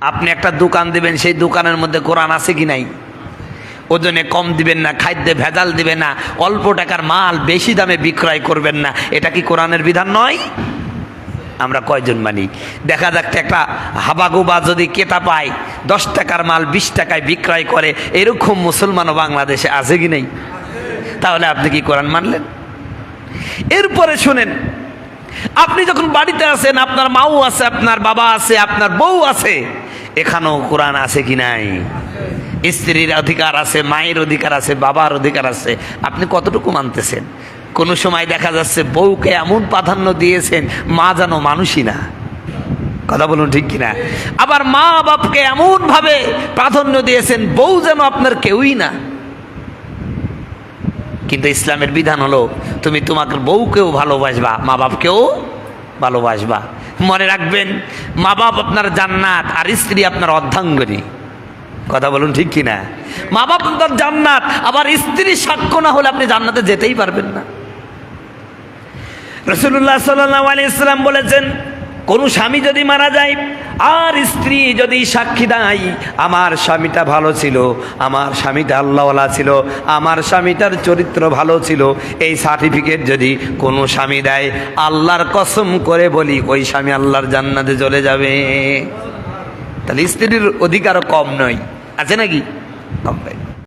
আপনি একটা দোকান দিবেন, সেই দোকানের মধ্যে কোরআন আছে কি নাই? ওজনে কম দিবেন না, খাদ্যে ভেজাল দিবেন না, অল্প টাকার মাল বেশি দামে বিক্রয় করবেন না, এটা কি কোরআনের বিধান নয়? আমরা কয়জন মানি? দেখা যাচ্ছে একটা হাবাগুবা যদি কেতা পায় 10 টাকার মাল 20 টাকায় বিক্রয় করে, এরকম মুসলমানও বাংলাদেশে আছে কি নেই? তাহলে আপনি কি কোরআন মানলেন? এরপরে শুনেন, আপনি যখন বাড়িতে আছেন, আপনার মাও আছে, আপনার বাবা আছে, আপনার বউ আছে, এখানেও কোরআন আছে কি নাই? স্ত্রীর অধিকার আছে, মায়ের অধিকার আছে, বাবার অধিকার আছে, আপনি কতটুকু মানতেছেন? কোনো সময় দেখা যাচ্ছে বউকে এমন প্রাধান্য দিয়েছেন, মা যেন মানুষই না। কথা বলুন ঠিক কিনা? আবার মা বাপকে এমন ভাবে প্রাধান্য দিয়েছেন, বউ যেন আপনার কেউই না। কিন্তু ইসলামের বিধান হলো তুমি তোমাকে বউকেও ভালোবাসবা, মা বাপকেও ভালোবাসবা। মনে রাখবেন, মা বাপ আপনার জান্নাত আর স্ত্রী আপনার অর্ধাঙ্গিনী। কথা বলুন ঠিক কিনা? মা বাপ আপনার জান্নাত, আবার স্ত্রী সাক্ষ্য না হলে আপনি জান্নাতে যেতেই পারবেন না। রাসূলুল্লাহ সাল্লাল্লাহু আলাইহি ওয়াসাল্লাম বলেছেন, কোন স্বামী যদি মারা যায় আর স্ত্রী যদি সাক্ষী দেয় আমার স্বামীটা ভালো ছিল, আমার স্বামীটা আল্লাহওয়ালা ছিল, আমার স্বামীটার চরিত্র ভালো ছিল, এই সার্টিফিকেট যদি কোনো স্বামী দেয়, আল্লাহর কসম করে বলি ওই স্বামী আল্লাহর জান্নাতে চলে যাবে। তাহলে স্ত্রীর অধিকারও কম নয়, আছে নাকি? কম নয়।